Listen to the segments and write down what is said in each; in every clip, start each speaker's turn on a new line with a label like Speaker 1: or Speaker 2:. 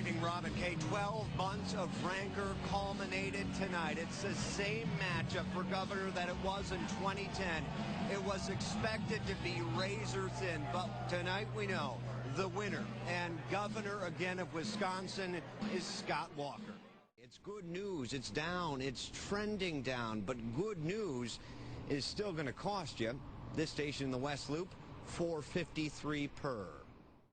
Speaker 1: evening, Robin K. 12 months of rancor culminated tonight. It's the same matchup for governor that it was in 2010. It was expected to be razor thin, but tonight we know the winner and governor again of Wisconsin is Scott Walker. It's good news. It's down. It's trending down, but good news is still going to cost you. This station in the West Loop, $4.53 per.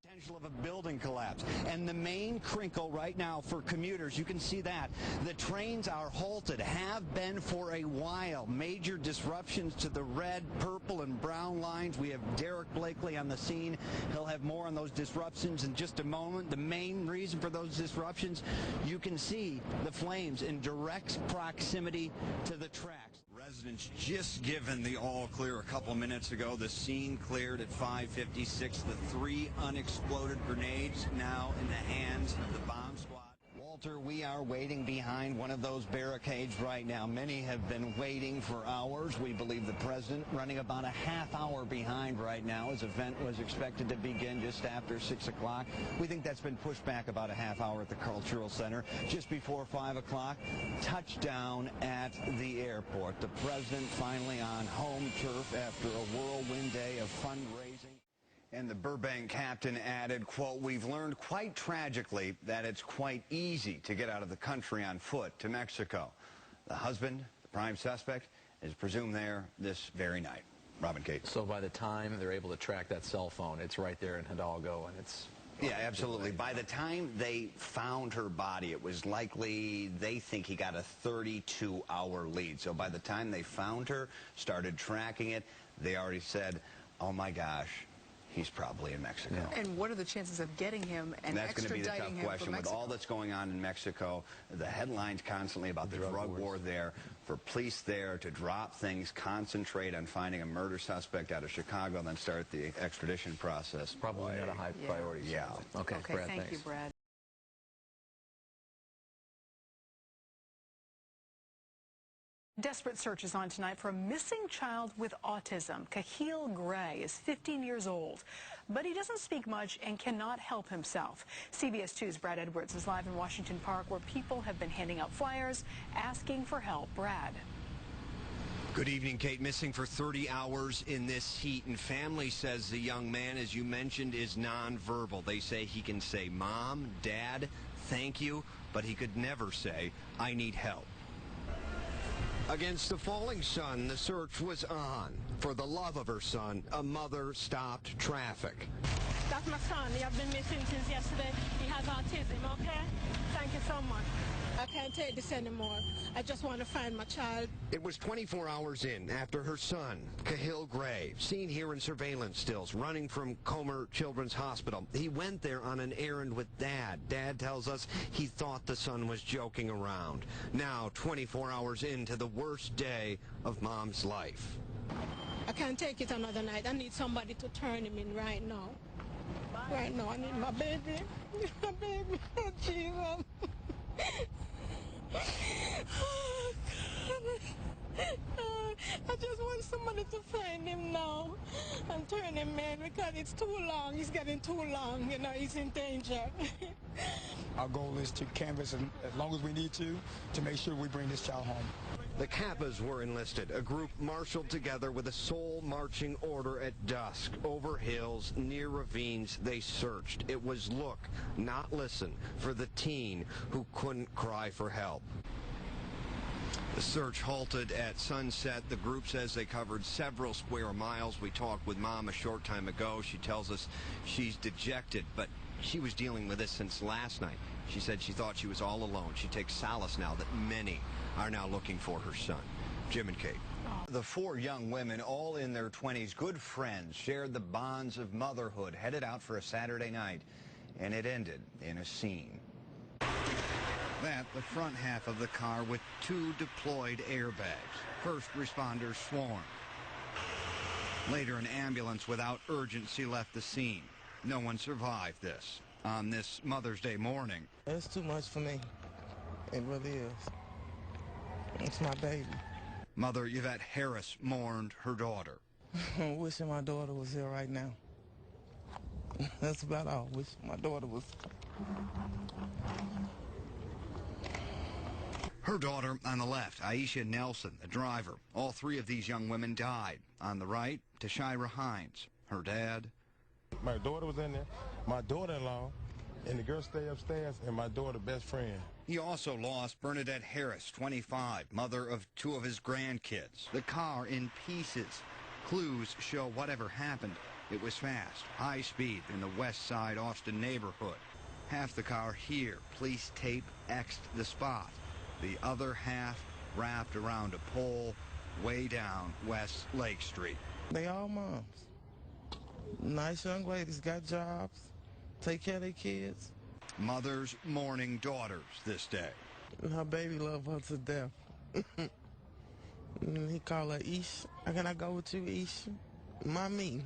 Speaker 1: Potential of a building collapse. And the main crinkle right now for commuters, you can see that. The trains are halted, have been for a while. Major disruptions to the red, purple, and brown lines. We have Derek Blakely on the scene. He'll have more on those disruptions in just a moment. The main reason for those disruptions, you can see the flames in direct proximity to the tracks. Residents just given the all clear a couple minutes ago. The scene cleared at 5:56. The 3 unexploded grenades now in the hands of the bomb squad. Walter, we are waiting behind one of those barricades right now. Many have been waiting for hours. We believe the president running about a half hour behind right now. His event was expected to begin just after 6 o'clock. We think that's been pushed back about a half hour at the Cultural Center. Just before 5 o'clock, touchdown at the airport. The president finally on home turf after a whirlwind day of fundraising. And the Burbank captain added, quote, "We've learned quite tragically that it's quite easy to get out of the country on foot to Mexico." The husband, the prime suspect, is presumed there this very night. Robin Kate.
Speaker 2: So by the time they're able to track that cell phone, it's right there in Hidalgo, and it's...
Speaker 1: Yeah, absolutely. By the time they found her body, it was likely they think he got a 32-hour lead. So by the time they found her, started tracking it, they already said, oh my gosh, he's probably in Mexico.
Speaker 3: Yeah. And what are the chances of getting him and
Speaker 1: that's going to be the tough question with all that's going on in Mexico. The headlines constantly about the drug war there, for police there to drop things, concentrate on finding a murder suspect out of Chicago, and then start the extradition process.
Speaker 2: Probably not a high priority.
Speaker 1: Yeah.
Speaker 2: Okay, Brad,
Speaker 3: thank
Speaker 2: thanks.
Speaker 3: you, Brad. Desperate search is on tonight for a missing child with autism. Cahill Gray is 15 years old, but he doesn't speak much and cannot help himself. CBS 2's Brad Edwards is live in Washington Park, where people have been handing out flyers asking for help. Brad.
Speaker 1: Good evening, Kate. Missing for 30 hours in this heat, and family says the young man, as you mentioned, is nonverbal. They say he can say mom, dad, thank you, but he could never say, I need help. Against the falling sun, the search was on. For the love of her son, a mother stopped traffic.
Speaker 4: That's my son. He has been missing since yesterday. He has autism, okay? Thank you so much. I can't take this anymore. I just want to find my child.
Speaker 1: It was 24 hours in after her son, Cahill Gray, seen here in surveillance stills, running from Comer Children's Hospital. He went there on an errand with Dad. Dad tells us he thought the son was joking around. Now, 24 hours into the worst day of Mom's life.
Speaker 4: I can't take it another night. I need somebody to turn him in right now. Right now, I need my baby. My baby. Oh, Jesus. Oh, God. I just want somebody to find him now and turn him in, because it's too long. He's getting too long. You know, he's in danger.
Speaker 5: Our goal is to canvass as long as we need to make sure we bring this child home.
Speaker 1: The Kappas were enlisted, a group marshaled together with a sole marching order at dusk. Over hills, near ravines, they searched. It was look, not listen, for the teen who couldn't cry for help. The search halted at sunset. The group says they covered several square miles. We talked with Mom a short time ago. She tells us she's dejected, but she was dealing with this since last night. She said she thought she was all alone. She takes solace now that many are now looking for her son. Jim and Kate. The 4 young women, all in their 20s, good friends, shared the bonds of motherhood, headed out for a Saturday night, and it ended in a scene. That, the front half of the car with 2 deployed airbags. First responders swarmed. Later, an ambulance without urgency left the scene. No one survived this on this Mother's Day morning.
Speaker 6: It's too much for me. It really is. It's my baby.
Speaker 1: Mother Yvette Harris mourned her daughter.
Speaker 6: I'm wishing my daughter was here right now. That's about all. Wish my daughter was.
Speaker 7: Her daughter on the left, Aisha Nelson, the driver. All three of these young women died. On the right, Tashira Hines, her dad.
Speaker 8: My daughter was in there, my daughter-in-law, and the girl stayed upstairs, and my daughter's best friend.
Speaker 7: He also lost Bernadette Harris, 25, mother of two of his grandkids. The car in pieces. Clues show whatever happened. It was fast, high speed in the West Side Austin neighborhood. Half the car here, police tape X'd the spot. The other half wrapped around a pole way down West Lake Street.
Speaker 6: They all moms. Nice young ladies, got jobs, take care of their kids.
Speaker 7: Mothers mourning daughters this day.
Speaker 6: Her baby love her to death. He called her Ish. Can I go with you, Ish? Mommy.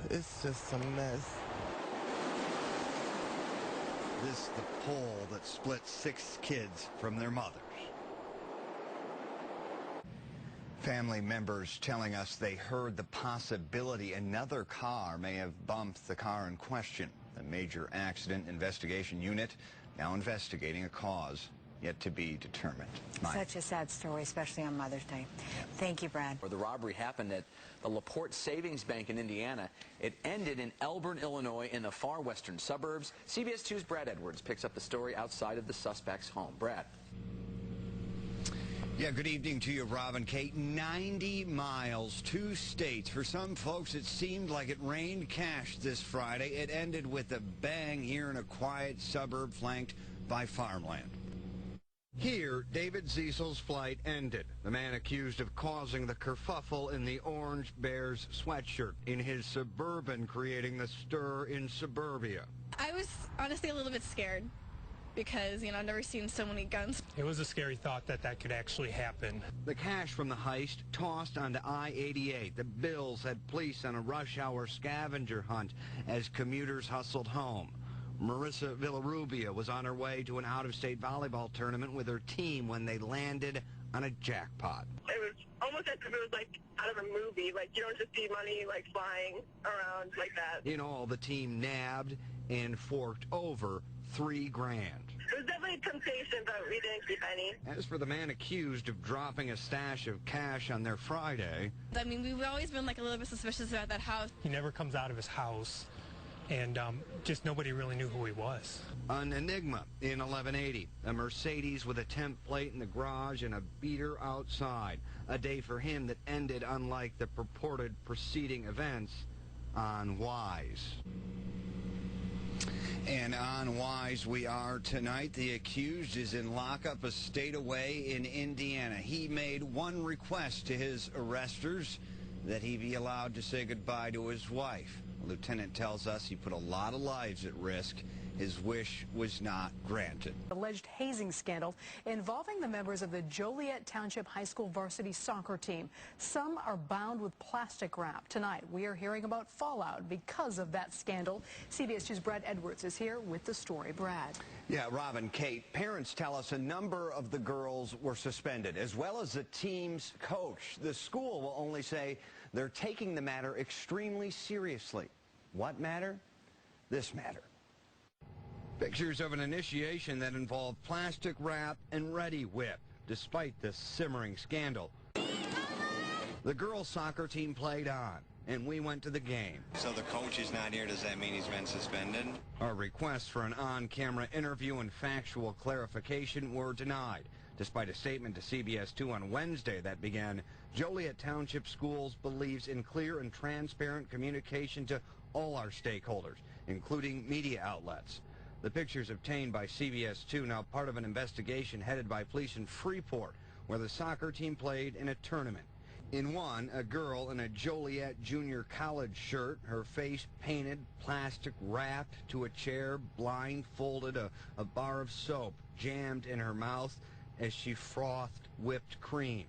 Speaker 6: It's just a mess.
Speaker 7: This the pole that split 6 kids from their mothers. Family members telling us they heard the possibility another car may have bumped the car in question. The Major Accident Investigation Unit now investigating a cause yet to be determined.
Speaker 9: Such a sad story, especially on Mother's Day. Thank you, Brad.
Speaker 2: The robbery happened at the LaPorte Savings Bank in Indiana. It ended in Elburn, Illinois, in the far western suburbs. CBS 2's Brad Edwards picks up the story outside of the suspect's home. Brad.
Speaker 7: Yeah, good evening to you, Rob and Kate. 90 miles, 2 states. For some folks, it seemed like it rained cash this Friday. It ended with a bang here in a quiet suburb flanked by farmland. Here, David Ziesel's flight ended. The man accused of causing the kerfuffle in the Orange Bears sweatshirt in his Suburban, creating the stir in suburbia.
Speaker 10: I was honestly a little bit scared because, you know, I've never seen so many guns.
Speaker 11: It was a scary thought that that could actually happen.
Speaker 7: The cash from the heist tossed onto I-88. The bills had police on a rush hour scavenger hunt as commuters hustled home. Marissa Villarubia was on her way to an out-of-state volleyball tournament with her team when they landed on a jackpot.
Speaker 12: It was almost as if it was like out of a movie. Like, you don't just see money like flying around like that.
Speaker 7: In all, the team nabbed and forked over $3 grand.
Speaker 12: It was definitely a temptation, but we didn't keep any.
Speaker 7: As for the man accused of dropping a stash of cash on their Friday...
Speaker 10: I mean, we've always been like a little bit suspicious about that house.
Speaker 11: He never comes out of his house, and just nobody really knew who he was.
Speaker 7: An enigma in 1180, a Mercedes with a temp plate in the garage and a beater outside. A day for him that ended unlike the purported preceding events on Wise. And on Wise we are tonight. The accused is in lockup, a state away in Indiana. He made one request to his arresters, that he be allowed to say goodbye to his wife. A lieutenant tells us he put a lot of lives at risk. His wish was not granted.
Speaker 3: Alleged hazing scandal involving the members of the Joliet Township High School varsity soccer team. Some are bound with plastic wrap. Tonight, we are hearing about fallout because of that scandal. CBS 2's Brad Edwards is here with the story. Brad.
Speaker 1: Yeah, Rob and Kate, parents tell us a number of the girls were suspended, as well as the team's coach. The school will only say they're taking the matter extremely seriously. What matter? This matter.
Speaker 7: Pictures of an initiation that involved plastic wrap and Ready Whip, despite the simmering scandal. The girls' soccer team played on, and we went to the game.
Speaker 13: So the coach is not here. Does that mean he's been suspended?
Speaker 7: Our requests for an on-camera interview and factual clarification were denied, despite a statement to CBS 2 on Wednesday that began, Joliet Township Schools believes in clear and transparent communication to all our stakeholders, including media outlets. The pictures obtained by CBS 2 now part of an investigation headed by police in Freeport, where the soccer team played in a tournament. In one, a girl in a Joliet Junior College shirt, her face painted, plastic wrapped to a chair, blindfolded, a bar of soap jammed in her mouth as she frothed whipped cream.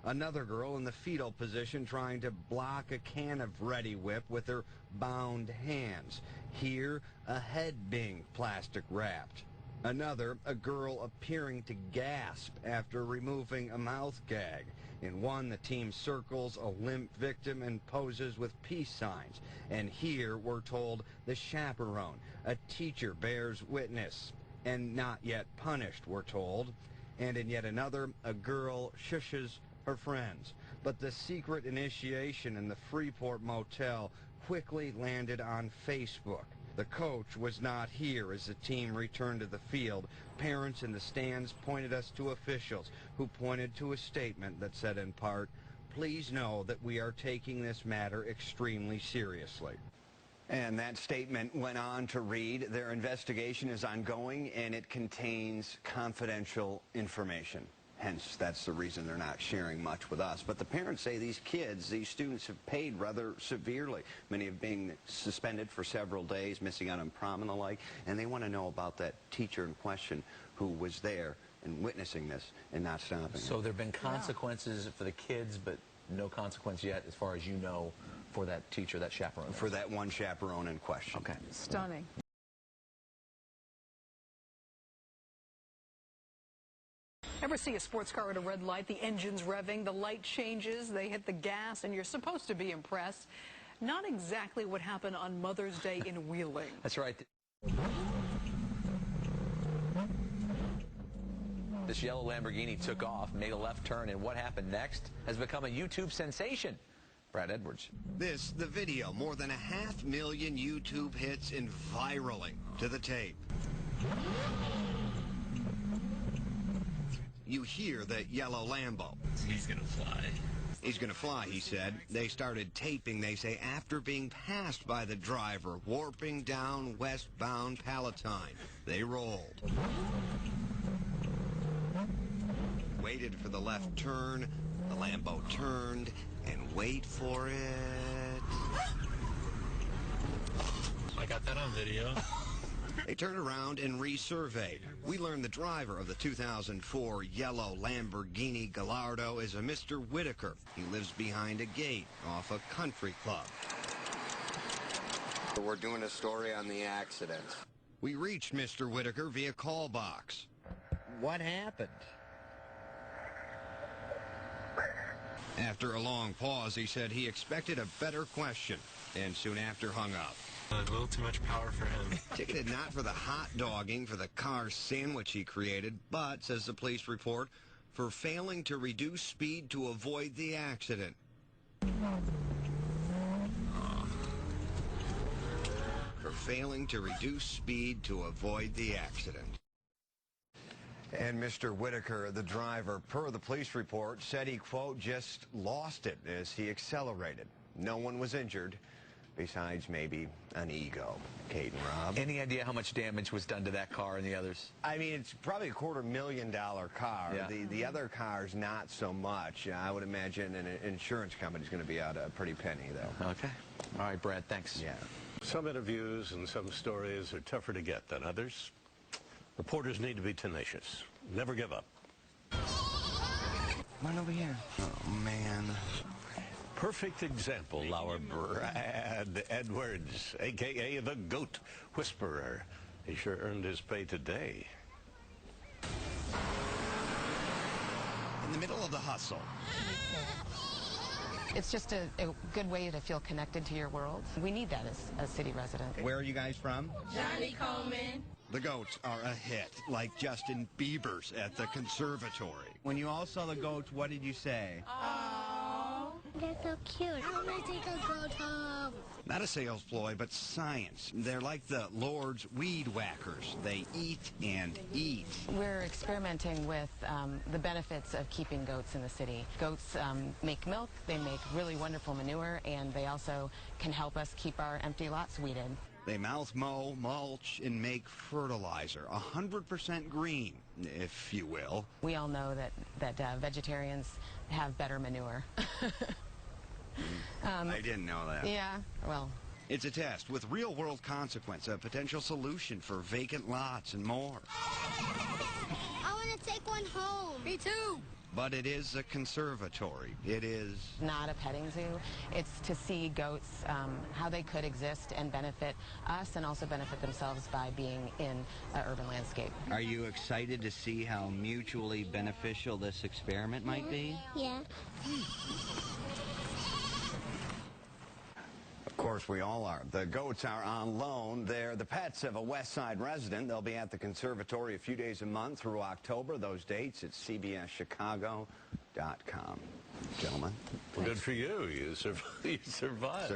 Speaker 7: Another girl in the fetal position trying to block a can of Ready Whip with her bound hands. Here, a head being plastic wrapped. Another, a girl appearing to gasp after removing a mouth gag. In one, the team circles a limp victim and poses with peace signs. And here, we're told, the chaperone, a teacher, bears witness. And not yet punished, we're told. And in yet another, a girl shushes her friends. But the secret initiation in the Freeport motel quickly landed on Facebook. The coach was not here as the team returned to the field. Parents in the stands pointed us to officials who pointed to a statement that said in part, "Please know that we are taking this matter extremely seriously."
Speaker 1: And that statement went on to read, their investigation is ongoing and it contains confidential information. Hence, that's the reason they're not sharing much with us. But the parents say these kids, these students have paid rather severely. Many have been suspended for several days, missing out on prom and the like. And they want to know about that teacher in question who was there and witnessing this and not stopping.
Speaker 2: So there have been consequences for the kids, but no consequence yet, as far as you know, for that teacher, that chaperone.
Speaker 1: For that one chaperone in question.
Speaker 2: Okay.
Speaker 3: Stunning. Ever see a sports car at a red light? The engine's revving, the light changes, they hit the gas, and you're supposed to be impressed. Not exactly what happened on Mother's Day in Wheeling.
Speaker 2: That's right. This yellow Lamborghini took off, made a left turn, and what happened next has become a YouTube sensation. Brad Edwards.
Speaker 7: This, the video, more than 500,000 YouTube hits and viraling to the tape. You hear the yellow Lambo.
Speaker 14: He's gonna fly.
Speaker 7: He's gonna fly, he said. They started taping, they say, after being passed by the driver, warping down westbound Palatine. They rolled. Waited for the left turn. The Lambo turned, and wait for it.
Speaker 14: I got that on video.
Speaker 7: They turned around and resurveyed. We learned the driver of the 2004 yellow Lamborghini Gallardo is a Mr. Whitaker. He lives behind a gate off a country club.
Speaker 13: We're doing a story on the accident.
Speaker 7: We reached Mr. Whitaker via call box.
Speaker 15: What happened?
Speaker 7: After a long pause, he said he expected a better question, and soon after hung up.
Speaker 14: A little too much power for him.
Speaker 7: Ticketed not for the hot dogging for the car sandwich he created, but, says the police report, for failing to reduce speed to avoid the accident. For failing to reduce speed to avoid the accident. And Mr. Whitaker, the driver, per the police report, said he, quote, just lost it as he accelerated. No one was injured, besides maybe an ego. Kate and Rob.
Speaker 2: Any idea how much damage was done to that car and the others?
Speaker 1: I mean, it's probably a $250,000 car.
Speaker 2: Yeah.
Speaker 1: The other cars, not so much. I would imagine an insurance company's going to be out a pretty penny, though.
Speaker 2: Okay. All right, Brad, thanks.
Speaker 1: Yeah.
Speaker 16: Some interviews and some stories are tougher to get than others. Reporters need to be tenacious. Never give up.
Speaker 7: Come on over here. Oh, man.
Speaker 16: Perfect example, our Brad Edwards, a.k.a. the Goat Whisperer. He sure earned his pay today.
Speaker 7: In the middle of the hustle.
Speaker 17: It's just a good way to feel connected to your world. We need that as a city resident.
Speaker 7: Where are you guys from?
Speaker 4: Johnny Coleman.
Speaker 7: The Goats are a hit, like Justin Bieber's at the conservatory.
Speaker 1: When you all saw the Goats, what did you say?
Speaker 4: Oh,
Speaker 18: they're so cute. I want to take a goat home.
Speaker 7: Not a sales ploy, but science. They're like the Lord's weed whackers. They eat and eat.
Speaker 17: We're experimenting with the benefits of keeping goats in the city. Goats make milk, they make really wonderful manure, and they also can help us keep our empty lots weeded.
Speaker 7: They mouth mow, mulch, and make fertilizer, 100% green, if you will.
Speaker 17: We all know that vegetarians have better manure.
Speaker 7: I didn't know that.
Speaker 17: Yeah, well.
Speaker 7: It's a test with real-world consequence, a potential solution for vacant lots and more.
Speaker 18: I want to take one home.
Speaker 17: Me too.
Speaker 7: but it is a conservatory. It is
Speaker 17: not a petting zoo. It's to see goats, how they could exist and benefit us and also benefit themselves by being in an urban landscape.
Speaker 7: Are you excited to see how mutually beneficial this experiment might be?
Speaker 18: Yeah.
Speaker 7: Of course, we all are. The goats are on loan. They're the pets of a West Side resident. They'll be at the conservatory a few days a month through October. Those dates at cbschicago.com. Gentlemen.
Speaker 16: Well, good for you. You survived.